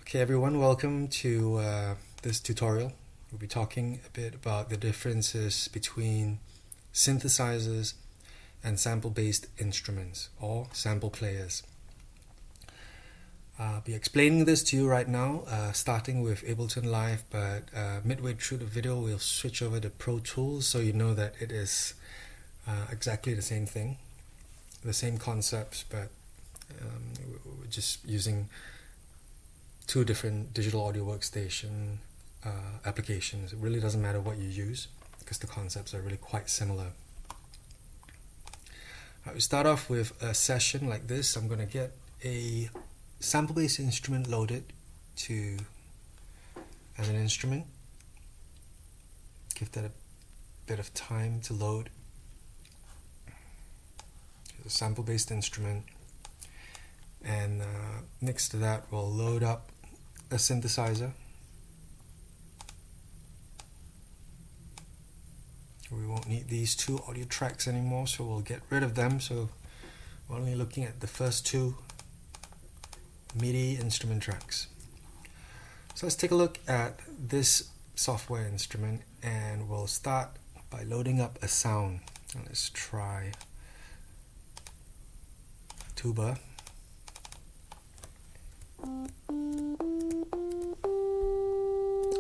Okay everyone, welcome to this tutorial. We'll be talking a bit about the differences between synthesizers and sample-based instruments or sample players. I'll be explaining this to you right now, starting with Ableton Live, but midway through the video we'll switch over to Pro Tools so you know that it is exactly the same thing, the same concepts, but we're just using two different digital audio workstation applications. It really doesn't matter what you use because the concepts are really quite similar. We start off with a session like this. I'm going to get a sample-based instrument loaded as an instrument. Give that a bit of time to load. Here's a sample-based instrument, and next to that we'll load up a synthesizer. We won't need these two audio tracks anymore, so we'll get rid of them. So we're only looking at the first two MIDI instrument tracks. So let's take a look at this software instrument, and we'll start by loading up a sound. And let's try tuba.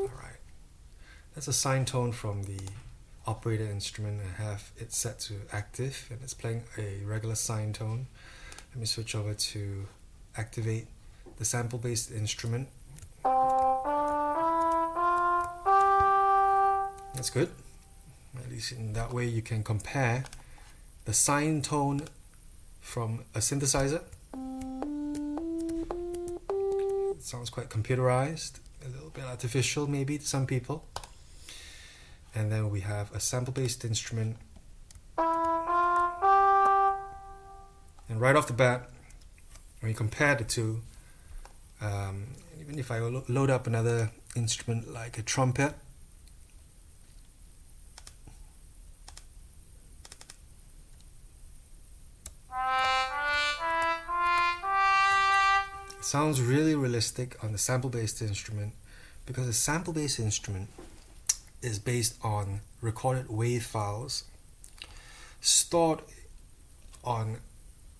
Alright, that's a sine tone from the operator instrument. I have it set to active and it's playing a regular sine tone. Let me switch over to activate the sample-based instrument. That's good. At least in that way you can compare the sine tone from a synthesizer. It sounds quite computerized, a little bit artificial maybe to some people. And then we have a sample-based instrument. And right off the bat, when you compare the two, even if I load up another instrument like a trumpet, it sounds really realistic on the sample-based instrument, because a sample-based instrument is based on recorded wave files stored on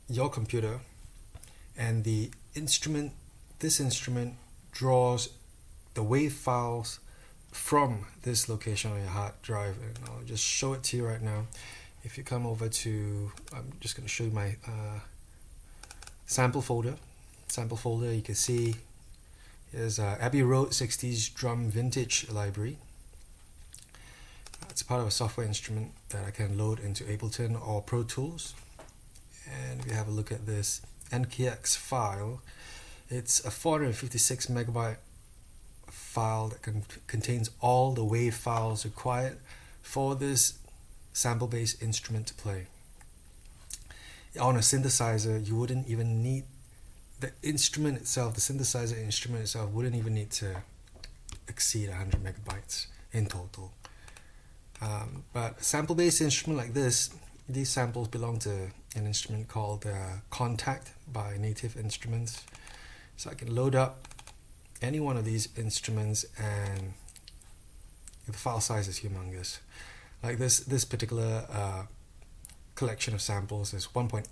your computer, and this instrument draws the wave files from this location on your hard drive. And I'll just show it to you right now. If you come over to, I'm just going to show you my sample folder, you can see here's Abbey Road 60s drum vintage library. It's part of a software instrument that I can load into Ableton or Pro Tools. And if you have a look at this NKX file, it's a 456 megabyte file that contains all the wave files required for this sample-based instrument to play. On a synthesizer, you wouldn't even need the instrument itself, the synthesizer instrument itself wouldn't even need to exceed 100 megabytes in total. But a sample-based instrument like this, these samples belong to an instrument called Contact by Native Instruments. So I can load up any one of these instruments, and the file size is humongous. Like this particular collection of samples is 1.8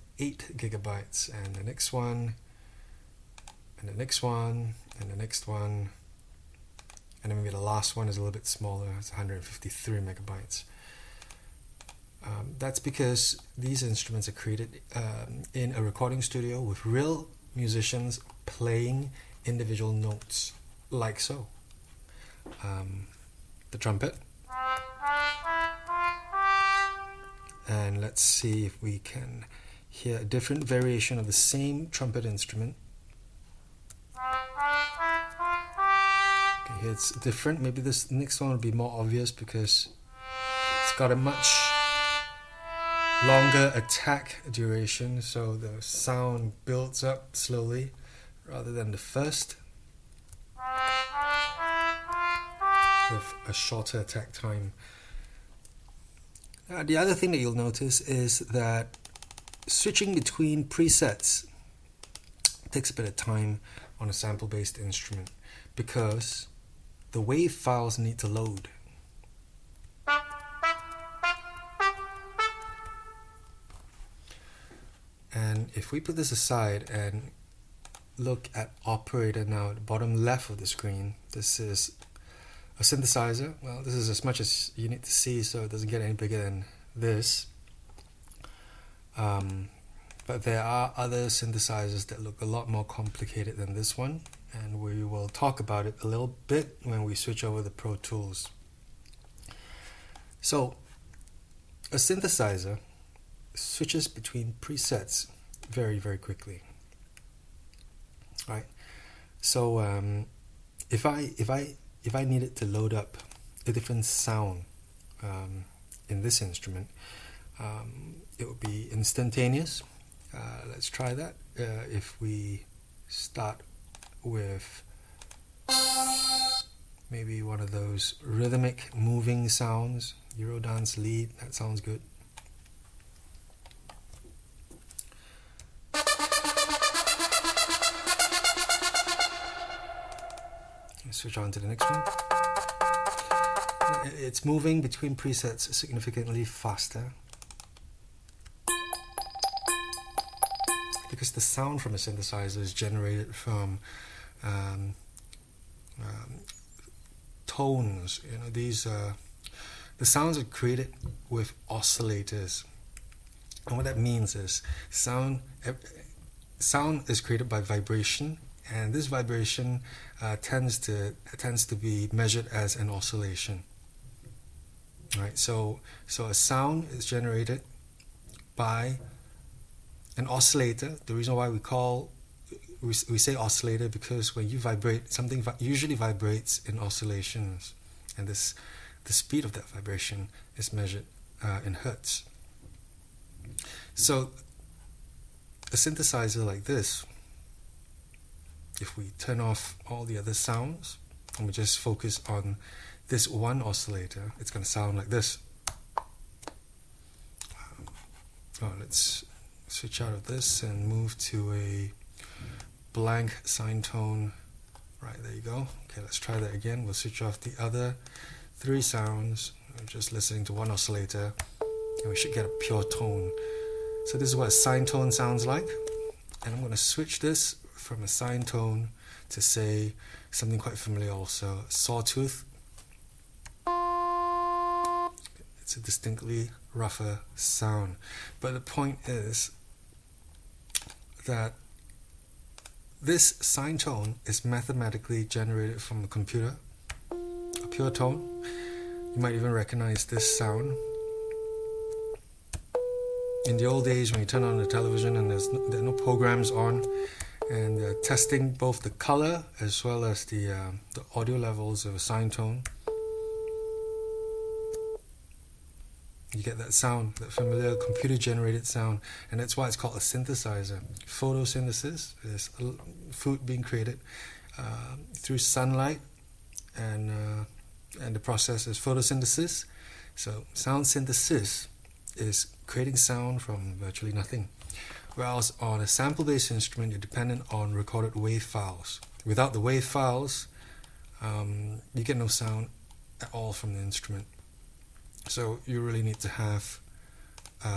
gigabytes, and the next one, and the next one, and the next one, and then maybe the last one is a little bit smaller. It's 153 megabytes. That's because these instruments are created in a recording studio with real musicians playing individual notes, like so. The trumpet. And let's see if we can hear a different variation of the same trumpet instrument. Okay, here it's different. Maybe this next one will be more obvious because it's got a much longer attack duration, so the sound builds up slowly rather than the first, with a shorter attack time. The other thing that you'll notice is that switching between presets takes a bit of time on a sample-based instrument, because the wave files need to load. And if we put this aside and look at operator now at the bottom left of the screen, this is a synthesizer. Well, this is as much as you need to see, so it doesn't get any bigger than this. But there are other synthesizers that look a lot more complicated than this one, and we will talk about it a little bit when we switch over the Pro Tools. So, a synthesizer switches between presets very, very quickly. Right? So, if I needed to load up a different sound in this instrument, it would be instantaneous. Let's try that. If we start with maybe one of those rhythmic moving sounds, Eurodance lead, that sounds good. Let's switch on to the next one. It's moving between presets significantly faster, because the sound from a synthesizer is generated from tones. You know, these the sounds are created with oscillators, and what that means is sound is created by vibration, and this vibration tends to be measured as an oscillation. Right. So a sound is generated by an oscillator. The reason why we say oscillator, because when you vibrate, something usually vibrates in oscillations, and the speed of that vibration is measured in hertz. So a synthesizer like this, if we turn off all the other sounds and we just focus on this one oscillator, it's going to sound like this. Let's switch out of this and move to a blank sine tone. Right, there you go. Okay, let's try that again. We'll switch off the other three sounds. We're just listening to one oscillator, and we should get a pure tone. So this is what a sine tone sounds like. And I'm going to switch this from a sine tone to, say, something quite familiar also, sawtooth. It's a distinctly rougher sound. But the point is that this sine tone is mathematically generated from a computer, a pure tone. You might even recognize this sound. In the old days, when you turn on the television and there are no programs on, and they're testing both the color as well as the audio levels of a sine tone, you get that sound, that familiar computer-generated sound, and that's why it's called a synthesizer. Photosynthesis is food being created through sunlight, and the process is photosynthesis. So sound synthesis is creating sound from virtually nothing. Whereas on a sample-based instrument, you're dependent on recorded wave files. Without the wave files, you get no sound at all from the instrument. So you really need to have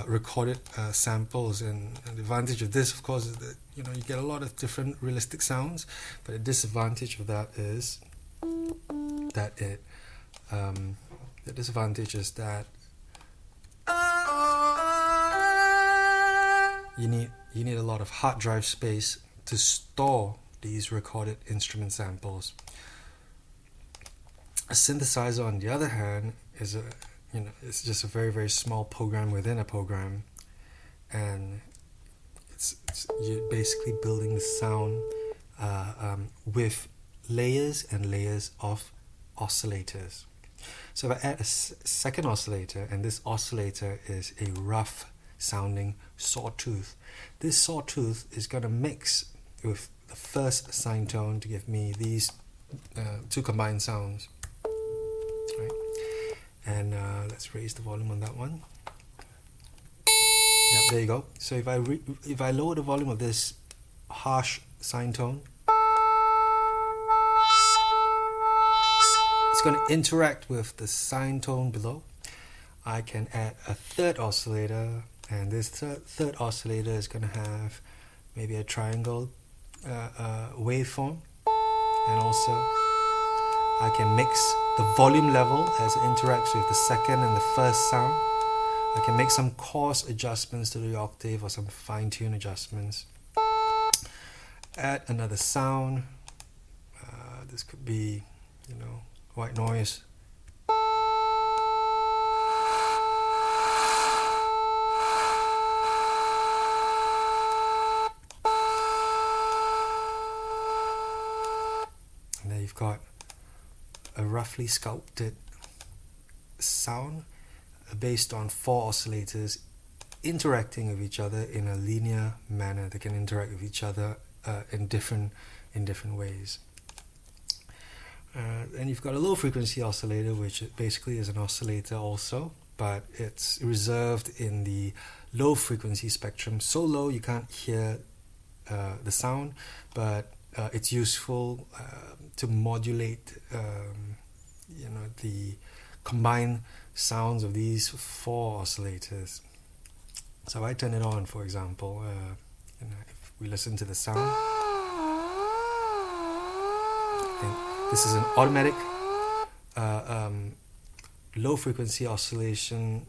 recorded samples, and the advantage of this, of course, is that you get a lot of different realistic sounds. But the disadvantage of that is that the disadvantage is that you need a lot of hard drive space to store these recorded instrument samples. A synthesizer, on the other hand, is it's just a very, very small program within a program, and you're basically building the sound with layers and layers of oscillators. So if I add a second oscillator, and this oscillator is a rough sounding sawtooth, this sawtooth is going to mix with the first sine tone to give me these two combined sounds. Right? And let's raise the volume on that one. Yep, there you go. So if I lower the volume of this harsh sine tone, it's going to interact with the sine tone below. I can add a third oscillator, and this third oscillator is going to have maybe a triangle waveform, and also I can mix the volume level as it interacts with the second and the first sound. I can make some coarse adjustments to the octave or some fine-tune adjustments. Add another sound. This could be, white noise. And there you've got a roughly sculpted sound based on 4 oscillators interacting with each other in a linear manner. They can interact with each other in different ways. And you've got a low frequency oscillator, which basically is an oscillator also, but it's reserved in the low frequency spectrum. So low you can't hear the sound, but it's useful to modulate the combined sounds of these 4 oscillators. So I turn it on, for example, if we listen to the sound, this is an automatic low frequency oscillation,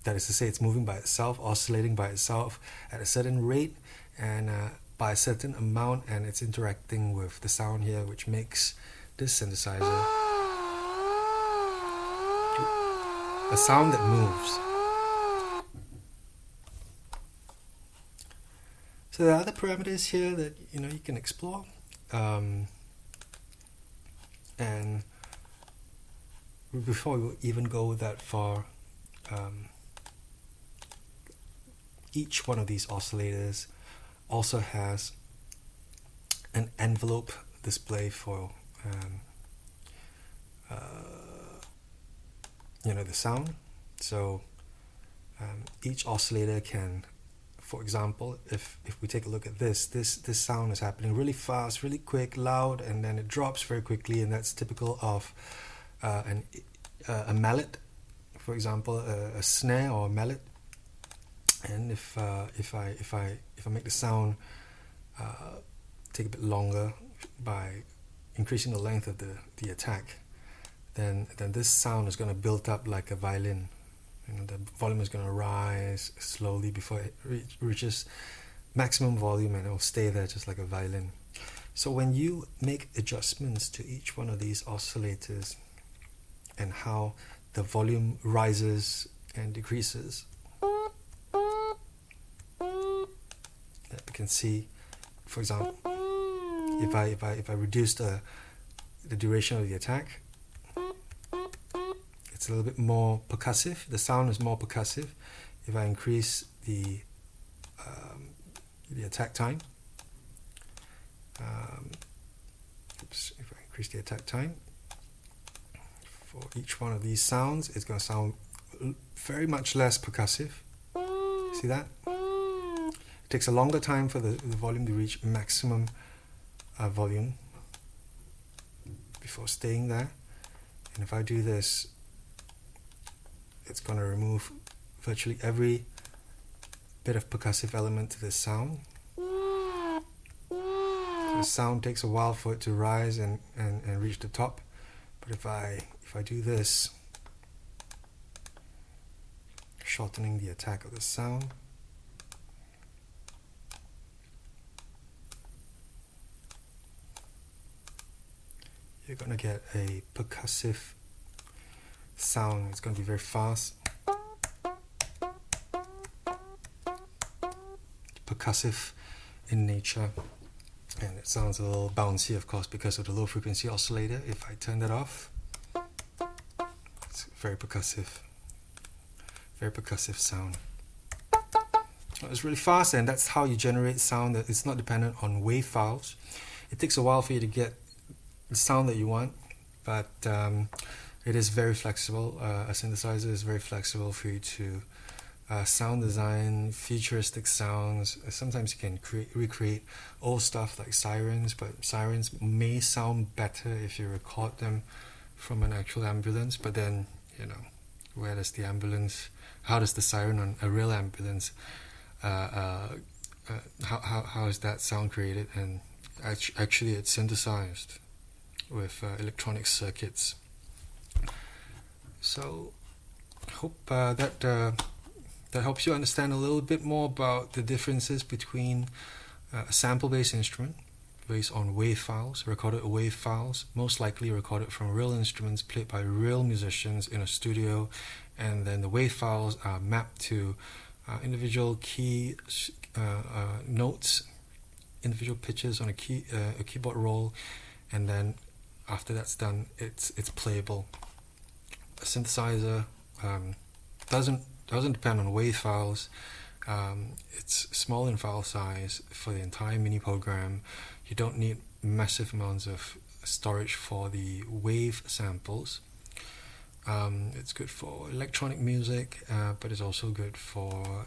that is to say it's moving by itself, oscillating by itself at a certain rate and by a certain amount, and it's interacting with the sound here, which makes this synthesizer a sound that moves. So there are other parameters here that you can explore. And before we even go that far, each one of these oscillators also has an envelope display for the sound. So each oscillator can, for example, if we take a look at this sound is happening really fast, really quick, loud, and then it drops very quickly, and that's typical of a mallet, for example, a snare or a mallet. And if I make the sound take a bit longer by increasing the length of the attack, then this sound is going to build up like a violin. The volume is going to rise slowly before it reaches maximum volume, and it will stay there just like a violin. So when you make adjustments to each one of these oscillators and how the volume rises and decreases, you can see, for example, if I reduce the duration of the attack, it's a little bit more percussive. The sound is more percussive. If I increase the attack time, for each one of these sounds, it's going to sound very much less percussive. See that? It takes a longer time for the volume to reach maximum volume before staying there. And if I do this, it's going to remove virtually every bit of percussive element to this sound. The sound takes a while for it to rise and reach the top, but if I do this, shortening the attack of the sound, you're going to get a percussive sound. It's going to be very fast, percussive in nature, and it sounds a little bouncy, of course, because of the low frequency oscillator. If I turn that off, it's very percussive sound. It's really fast, and that's how you generate sound that is not dependent on wave files. It takes a while for you to get the sound that you want, but it is very flexible. A synthesizer is very flexible for you to sound design, futuristic sounds. Sometimes you can recreate old stuff like sirens, but sirens may sound better if you record them from an actual ambulance. But then, where does the ambulance? How does the siren on a real ambulance? How is that sound created? And actually, it's synthesized with electronic circuits. So, hope that helps you understand a little bit more about the differences between a sample-based instrument based on wave files, recorded wave files, most likely recorded from real instruments played by real musicians in a studio, and then the wave files are mapped to individual key notes, individual pitches on a keyboard roll, and then after that's done, it's playable. A synthesizer doesn't depend on wave files. It's small in file size for the entire mini program. You don't need massive amounts of storage for the wave samples. It's good for electronic music, but it's also good for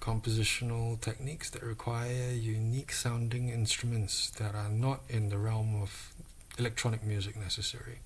compositional techniques that require unique sounding instruments that are not in the realm of electronic music necessarily.